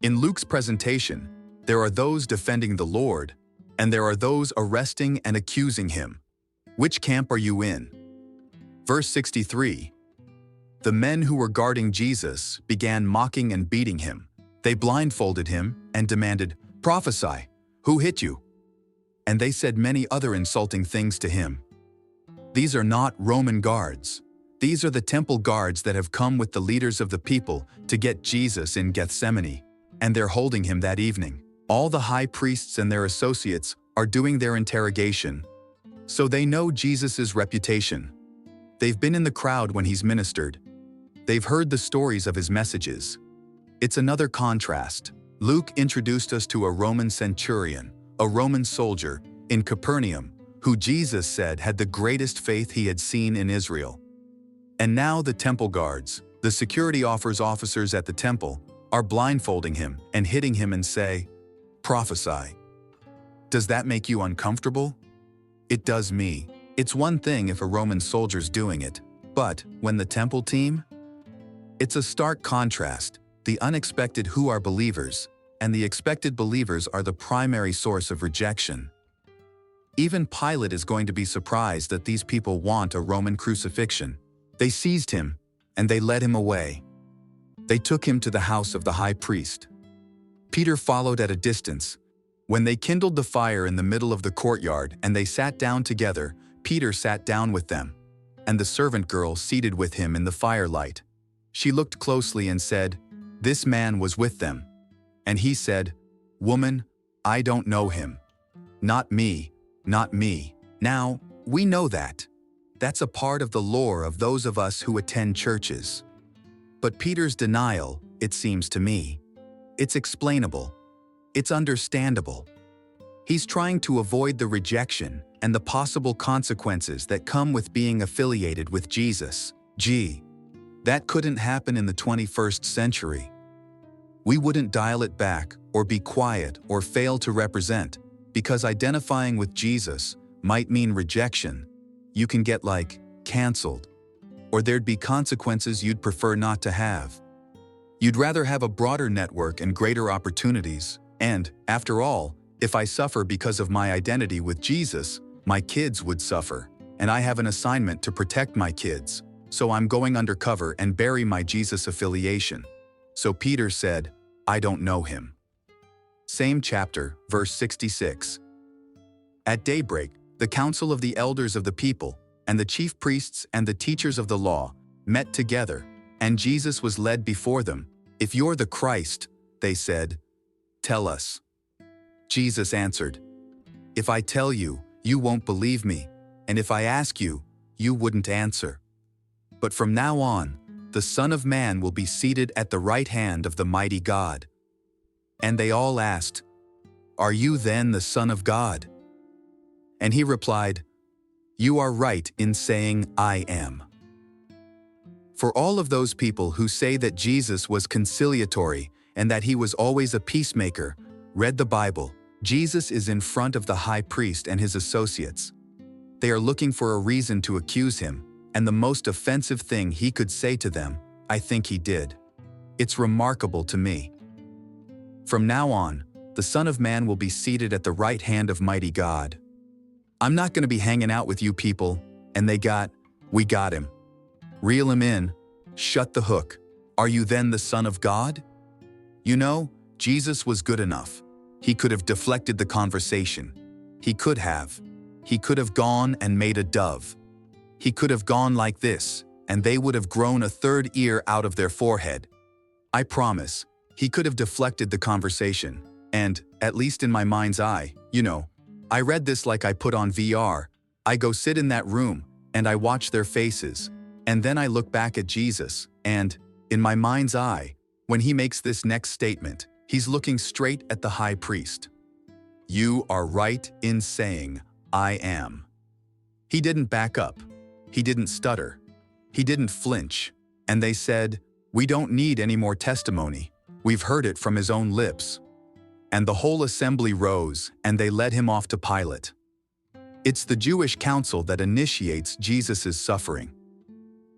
In Luke's presentation, there are those defending the Lord, and there are those arresting and accusing him. Which camp are you in? Verse 63. The men who were guarding Jesus began mocking and beating him. They blindfolded him and demanded, "Prophesy, who hit you?" And they said many other insulting things to him. These are not Roman guards. These are the temple guards that have come with the leaders of the people to get Jesus in Gethsemane, and they're holding him that evening. All the high priests and their associates are doing their interrogation, so they know Jesus' reputation. They've been in the crowd when he's ministered. They've heard the stories of his messages. It's another contrast. Luke introduced us to a Roman centurion, a Roman soldier, in Capernaum, who Jesus said had the greatest faith he had seen in Israel. And now the temple guards, the security officers at the temple, are blindfolding him and hitting him and say, "Prophesy." Does that make you uncomfortable? It does me. It's one thing if a Roman soldier's doing it, but when the temple team? It's a stark contrast. The unexpected who are believers, and the expected believers are the primary source of rejection. Even Pilate is going to be surprised that these people want a Roman crucifixion. They seized him, and they led him away. They took him to the house of the high priest. Peter followed at a distance. When they kindled the fire in the middle of the courtyard and they sat down together, Peter sat down with them, and the servant girl seated with him in the firelight. She looked closely and said, "This man was with them." And he said, "Woman, I don't know him." "Not me, not me." Now, we know that. That's a part of the lore of those of us who attend churches. But Peter's denial, it seems to me, it's explainable. It's understandable. He's trying to avoid the rejection and the possible consequences that come with being affiliated with Jesus. Gee, that couldn't happen in the 21st century. We wouldn't dial it back or be quiet or fail to represent, because identifying with Jesus might mean rejection. You can get canceled, or there'd be consequences you'd prefer not to have. You'd rather have a broader network and greater opportunities, and, after all, if I suffer because of my identity with Jesus, my kids would suffer, and I have an assignment to protect my kids, so I'm going undercover and bury my Jesus affiliation. So Peter said, "I don't know him." Same chapter, verse 66. At daybreak, the council of the elders of the people, and the chief priests and the teachers of the law, met together, and Jesus was led before them. "If you're the Christ," they said, "tell us." Jesus answered, "If I tell you, you won't believe me, and if I ask you, you wouldn't answer. But from now on, the Son of Man will be seated at the right hand of the mighty God." And they all asked, "Are you then the Son of God?" And he replied, "You are right in saying I am." For all of those people who say that Jesus was conciliatory and that he was always a peacemaker, read the Bible, Jesus is in front of the high priest and his associates. They are looking for a reason to accuse him, and the most offensive thing he could say to them, I think he did. It's remarkable to me. From now on, the Son of Man will be seated at the right hand of mighty God. I'm not going to be hanging out with you people, and we got him. Reel him in, shut the hook. Are you then the Son of God? You know, Jesus was good enough. He could have deflected the conversation. He could have. He could have gone and made a dove. He could have gone like this, and they would have grown a third ear out of their forehead. I promise, he could have deflected the conversation, and, at least in my mind's eye, I read this like I put on VR. I go sit in that room, and I watch their faces, and then I look back at Jesus, and, in my mind's eye, when he makes this next statement, he's looking straight at the high priest. You are right in saying, I am. He didn't back up. He didn't stutter. He didn't flinch. And they said, we don't need any more testimony. We've heard it from his own lips. And the whole assembly rose, and they led him off to Pilate. It's the Jewish council that initiates Jesus' suffering.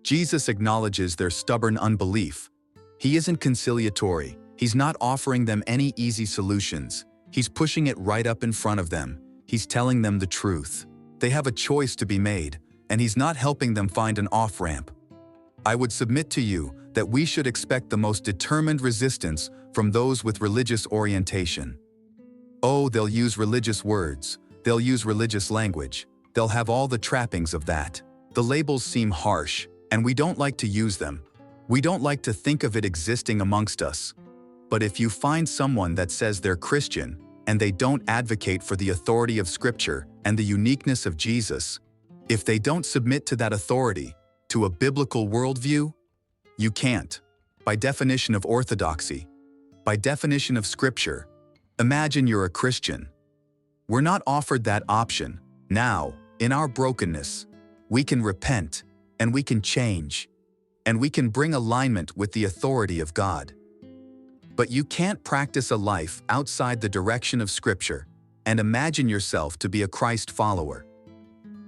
Jesus acknowledges their stubborn unbelief. He isn't conciliatory. He's not offering them any easy solutions. He's pushing it right up in front of them. He's telling them the truth. They have a choice to be made, and he's not helping them find an off-ramp. I would submit to you that we should expect the most determined resistance from those with religious orientation. Oh, they'll use religious words. They'll use religious language. They'll have all the trappings of that. The labels seem harsh, and we don't like to use them. We don't like to think of it existing amongst us. But if you find someone that says they're Christian, and they don't advocate for the authority of Scripture and the uniqueness of Jesus, if they don't submit to that authority, to a biblical worldview, you can't. By definition of orthodoxy, by definition of Scripture, imagine you're a Christian. We're not offered that option. Now, in our brokenness, we can repent, and we can change, and we can bring alignment with the authority of God. But you can't practice a life outside the direction of Scripture and imagine yourself to be a Christ follower.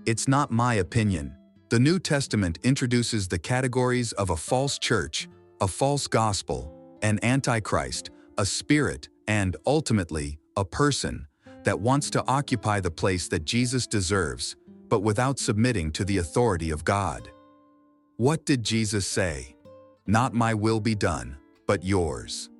It's not my opinion. The New Testament introduces the categories of a false church, a false gospel, an antichrist, a spirit, and, ultimately, a person that wants to occupy the place that Jesus deserves, but without submitting to the authority of God. What did Jesus say? Not my will be done, but yours.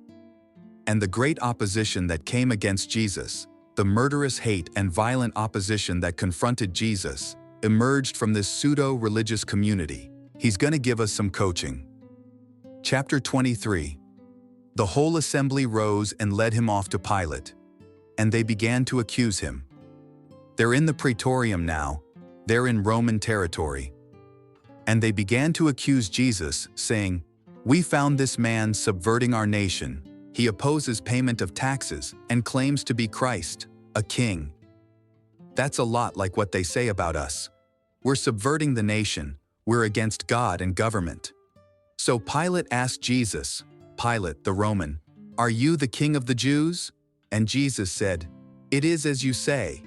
And the great opposition that came against Jesus, the murderous hate and violent opposition that confronted Jesus, emerged from this pseudo-religious community. He's going to give us some coaching. Chapter 23. The whole assembly rose and led him off to Pilate, and they began to accuse him. They're in the praetorium now. They're in Roman territory. And they began to accuse Jesus, saying, "We found this man subverting our nation. He opposes payment of taxes and claims to be Christ, a king." That's a lot like what they say about us. We're subverting the nation. We're against God and government. So Pilate asked Jesus, Pilate the Roman, "Are you the king of the Jews?" And Jesus said, "It is as you say."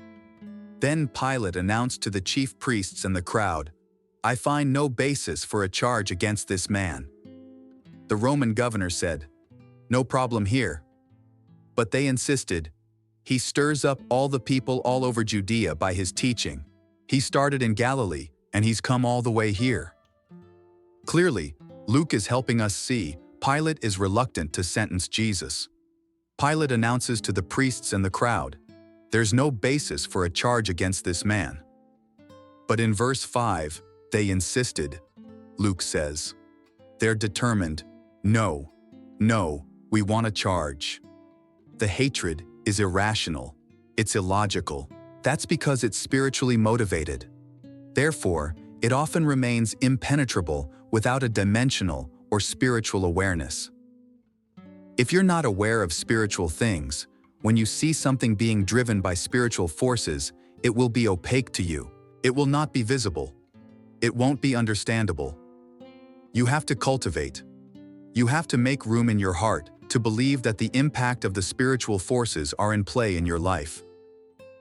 Then Pilate announced to the chief priests and the crowd, "I find no basis for a charge against this man." The Roman governor said, "No problem here." But they insisted, "He stirs up all the people all over Judea by his teaching. He started in Galilee, and he's come all the way here." Clearly, Luke is helping us see Pilate is reluctant to sentence Jesus. Pilate announces to the priests and the crowd, there's no basis for a charge against this man. But in verse 5, they insisted. Luke says, they're determined, no, we want a charge. The hatred is irrational. It's illogical. That's because it's spiritually motivated. Therefore, it often remains impenetrable without a dimensional or spiritual awareness. If you're not aware of spiritual things, when you see something being driven by spiritual forces, it will be opaque to you. It will not be visible. It won't be understandable. You have to cultivate. You have to make room in your heart to believe that the impact of the spiritual forces are in play in your life.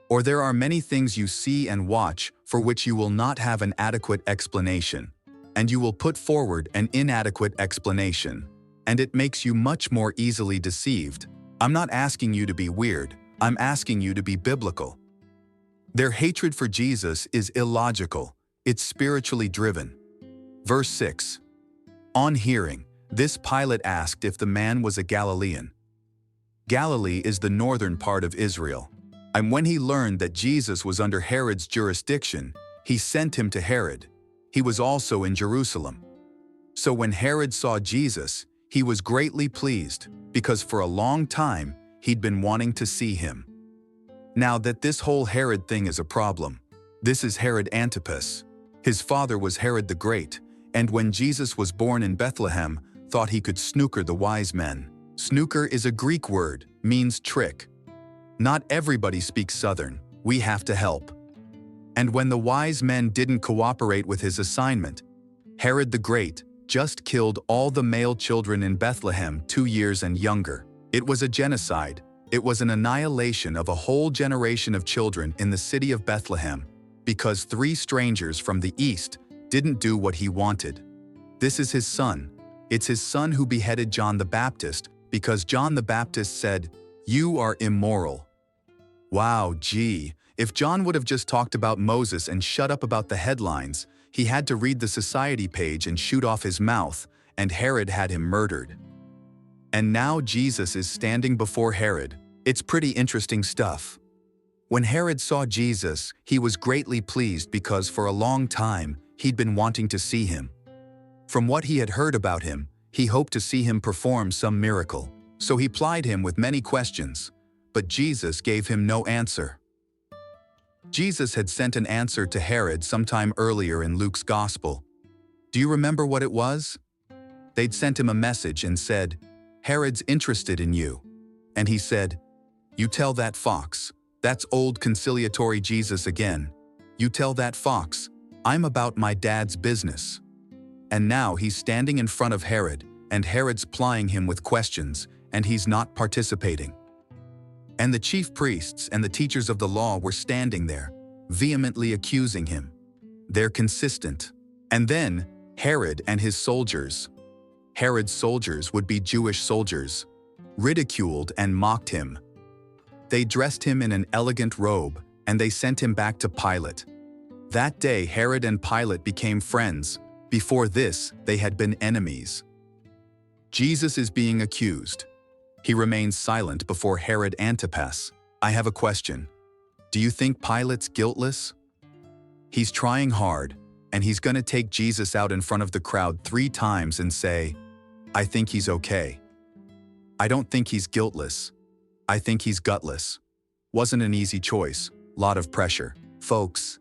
Or there are many things you see and watch for which you will not have an adequate explanation, and you will put forward an inadequate explanation, and it makes you much more easily deceived. I'm not asking you to be weird, I'm asking you to be biblical. Their hatred for Jesus is illogical, it's spiritually driven. Verse 6. On hearing, this Pilate asked if the man was a Galilean. Galilee is the northern part of Israel. And when he learned that Jesus was under Herod's jurisdiction, he sent him to Herod. He was also in Jerusalem. So when Herod saw Jesus, he was greatly pleased, because for a long time he'd been wanting to see him. Now that this whole Herod thing is a problem. This is Herod Antipas. His father was Herod the Great, and when Jesus was born in Bethlehem, thought he could snooker the wise men. Snooker is a Greek word, means trick. Not everybody speaks Southern, we have to help. And when the wise men didn't cooperate with his assignment, Herod the Great just killed all the male children in Bethlehem 2 years and younger. It was a genocide. It was an annihilation of a whole generation of children in the city of Bethlehem, because 3 strangers from the east didn't do what he wanted. This is his son. It's his son who beheaded John the Baptist because John the Baptist said, "You are immoral." Wow, gee, if John would have just talked about Moses and shut up about the headlines, he had to read the society page and shoot off his mouth, and Herod had him murdered. And now Jesus is standing before Herod. It's pretty interesting stuff. When Herod saw Jesus, he was greatly pleased because for a long time, he'd been wanting to see him. From what he had heard about him, he hoped to see him perform some miracle. So he plied him with many questions, but Jesus gave him no answer. Jesus had sent an answer to Herod sometime earlier in Luke's Gospel. Do you remember what it was? They'd sent him a message and said, "Herod's interested in you." And he said, "You tell that fox." That's old conciliatory Jesus again. "You tell that fox, I'm about my dad's business." And now he's standing in front of Herod, and Herod's plying him with questions, and he's not participating. And the chief priests and the teachers of the law were standing there, vehemently accusing him. They're consistent. And then Herod and his soldiers. Herod's soldiers would be Jewish soldiers, ridiculed and mocked him. They dressed him in an elegant robe, and they sent him back to Pilate. That day Herod and Pilate became friends. Before this, they had been enemies. Jesus is being accused. He remains silent before Herod Antipas. I have a question. Do you think Pilate's guiltless? He's trying hard, and he's going to take Jesus out in front of the crowd 3 times and say, "I think he's okay." I don't think he's guiltless. I think he's gutless. Wasn't an easy choice. Lot of pressure. Folks,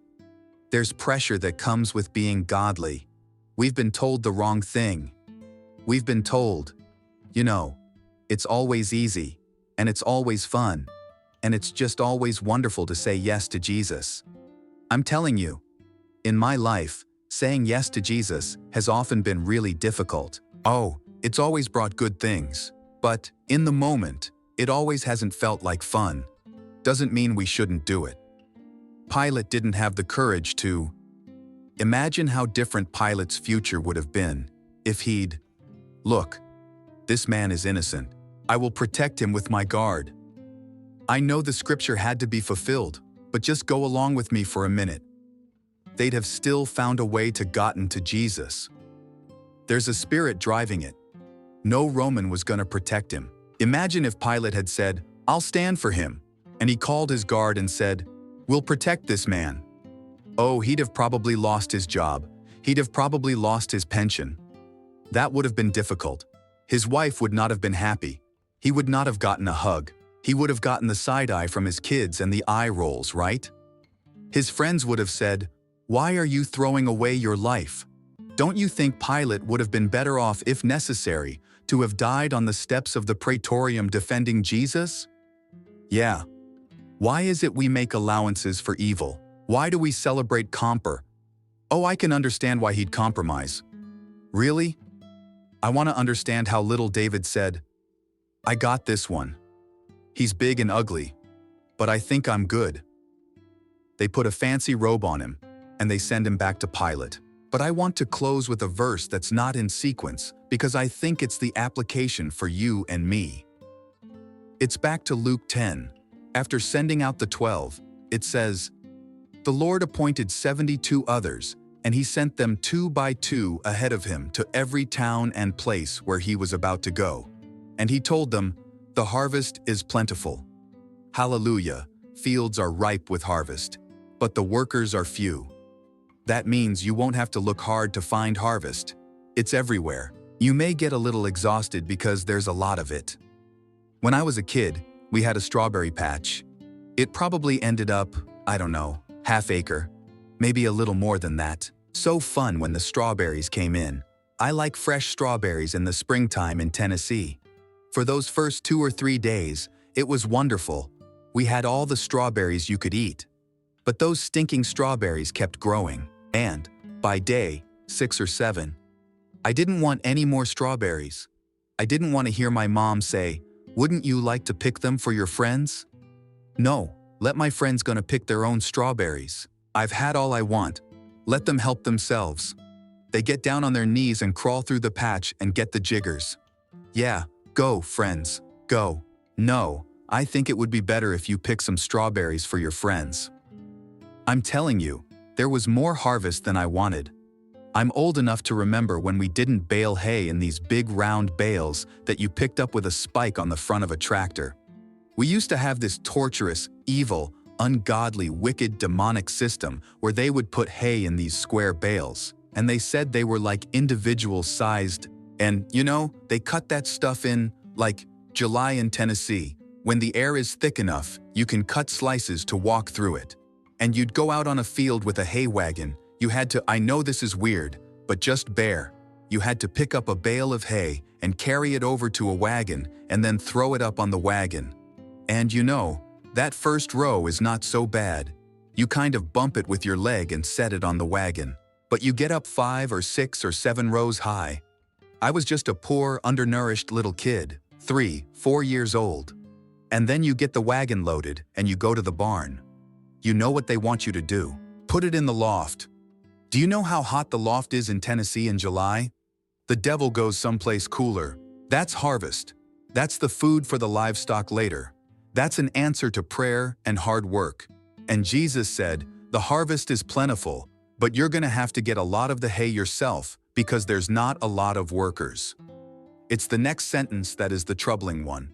there's pressure that comes with being godly. We've been told the wrong thing. We've been told, it's always easy, and it's always fun, and it's just always wonderful to say yes to Jesus. I'm telling you, in my life, saying yes to Jesus has often been really difficult. Oh, it's always brought good things, but in the moment, it always hasn't felt like fun. Doesn't mean we shouldn't do it. Pilate didn't have the courage to. Imagine how different Pilate's future would have been if he'd, "Look, this man is innocent. I will protect him with my guard." I know the scripture had to be fulfilled, but just go along with me for a minute. They'd have still found a way to gotten to Jesus. There's a spirit driving it. No Roman was going to protect him. Imagine if Pilate had said, "I'll stand for him," and he called his guard and said, "We'll protect this man." Oh, he'd have probably lost his job. He'd have probably lost his pension. That would have been difficult. His wife would not have been happy. He would not have gotten a hug. He would have gotten the side eye from his kids and the eye rolls, right? His friends would have said, "Why are you throwing away your life?" Don't you think Pilate would have been better off, if necessary, to have died on the steps of the Praetorium defending Jesus? Yeah. Why is it we make allowances for evil? Why do we celebrate Comper? Oh, I can understand why he'd compromise. Really? I want to understand how little David said, "I got this one. He's big and ugly, but I think I'm good." They put a fancy robe on him, and they send him back to Pilate. But I want to close with a verse that's not in sequence, because I think it's the application for you and me. It's back to Luke 10. After sending out the 12, it says, "The Lord appointed 72 others, and he sent them 2 by 2 ahead of him to every town and place where he was about to go. And he told them, 'The harvest is plentiful.'" Hallelujah, fields are ripe with harvest, but the workers are few. That means you won't have to look hard to find harvest. It's everywhere. You may get a little exhausted because there's a lot of it. When I was a kid, we had a strawberry patch. It probably ended up, I don't know, half acre, maybe a little more than that. So fun when the strawberries came in. I like fresh strawberries in the springtime in Tennessee. For those first 2 or 3 days, it was wonderful. We had all the strawberries you could eat. But those stinking strawberries kept growing, and, by day 6 or 7, I didn't want any more strawberries. I didn't want to hear my mom say, "Wouldn't you like to pick them for your friends?" No, let my friends gonna pick their own strawberries. I've had all I want. Let them help themselves. They get down on their knees and crawl through the patch and get the jiggers. Yeah, Go, friends, go. No, I think it would be better if you pick some strawberries for your friends. I'm telling you, there was more harvest than I wanted. I'm old enough to remember when we didn't bale hay in these big round bales that you picked up with a spike on the front of a tractor. We used to have this torturous, evil, ungodly, wicked, demonic system where they would put hay in these square bales, and they said they were like individual-sized, and, they cut that stuff in, like July in Tennessee. When the air is thick enough, you can cut slices to walk through it. And you'd go out on a field with a hay wagon. You had to, I know this is weird, but just bear. You had to pick up a bale of hay and carry it over to a wagon and then throw it up on the wagon. And that first row is not so bad. You kind of bump it with your leg and set it on the wagon. But you get up 5 or 6 or 7 rows high. I was just a poor, undernourished little kid, 3, 4 years old. And then you get the wagon loaded and you go to the barn. You know what they want you to do. Put it in the loft. Do you know how hot the loft is in Tennessee in July? The devil goes someplace cooler. That's harvest. That's the food for the livestock later. That's an answer to prayer and hard work. And Jesus said, the harvest is plentiful, but you're going to have to get a lot of the hay yourself because there's not a lot of workers. It's the next sentence that is the troubling one.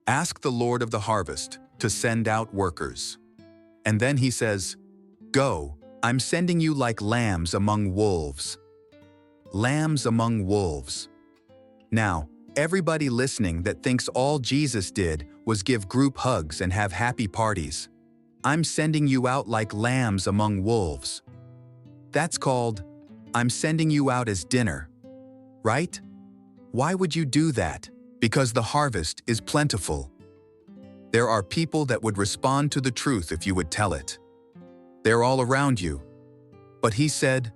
Ask the Lord of the harvest to send out workers. And then he says, go, I'm sending you like lambs among wolves. Lambs among wolves. Now, everybody listening that thinks all Jesus did was give group hugs and have happy parties. I'm sending you out like lambs among wolves. That's called, I'm sending you out as dinner. Right? Why would you do that? Because the harvest is plentiful. There are people that would respond to the truth if you would tell it. They're all around you. But he said,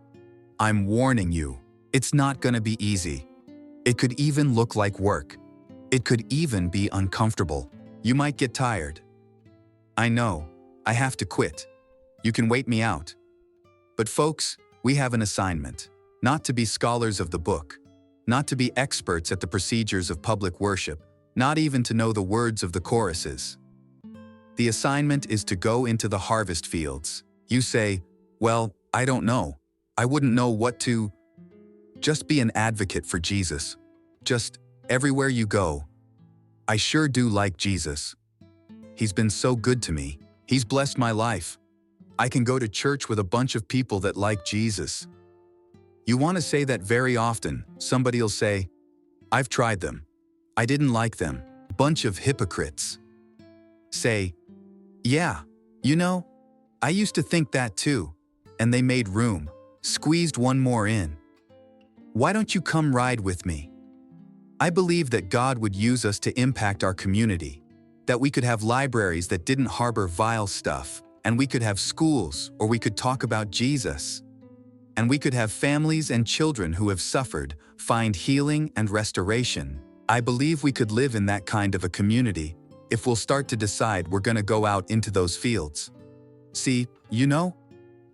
I'm warning you, it's not going to be easy. It could even look like work. It could even be uncomfortable. You might get tired. I know, I have to quit. You can wait me out. But folks, we have an assignment. Not to be scholars of the book. Not to be experts at the procedures of public worship. Not even to know the words of the choruses. The assignment is to go into the harvest fields. You say, well, I don't know. I wouldn't know what to. Just be an advocate for Jesus. Just everywhere you go. I sure do like Jesus. He's been so good to me. He's blessed my life. I can go to church with a bunch of people that like Jesus. You want to say that very often. Somebody'll say, I've tried them. I didn't like them. Bunch of hypocrites. Say, yeah, I used to think that too. And they made room, squeezed one more in. Why don't you come ride with me? I believe that God would use us to impact our community, that we could have libraries that didn't harbor vile stuff, and we could have schools, or we could talk about Jesus. And we could have families and children who have suffered find healing and restoration. I believe we could live in that kind of a community if we'll start to decide we're going to go out into those fields. See,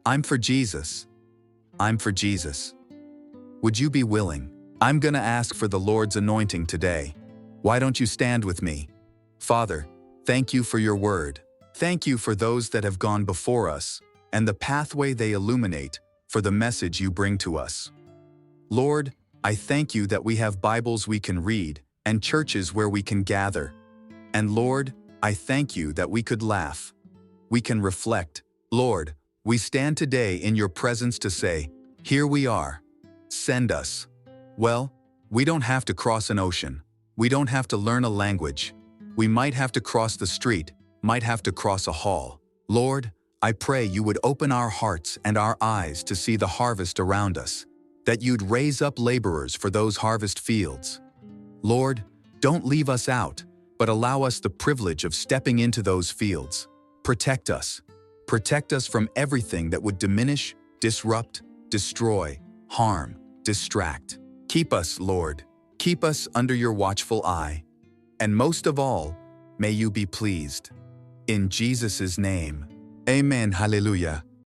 I'm for Jesus. I'm for Jesus. Would you be willing? I'm going to ask for the Lord's anointing today. Why don't you stand with me? Father, thank you for your word. Thank you for those that have gone before us and the pathway they illuminate for the message you bring to us. Lord, I thank you that we have Bibles we can read and churches where we can gather. And Lord, I thank you that we could laugh. We can reflect. Lord, we stand today in your presence to say, here we are. Send us. Well, we don't have to cross an ocean. We don't have to learn a language. We might have to cross the street, might have to cross a hall. Lord, I pray you would open our hearts and our eyes to see the harvest around us, that you'd raise up laborers for those harvest fields. Lord, don't leave us out, but allow us the privilege of stepping into those fields. Protect us. Protect us from everything that would diminish, disrupt, destroy, harm, distract. Keep us, Lord. Keep us under your watchful eye. And most of all, may you be pleased. In Jesus' name, amen, hallelujah.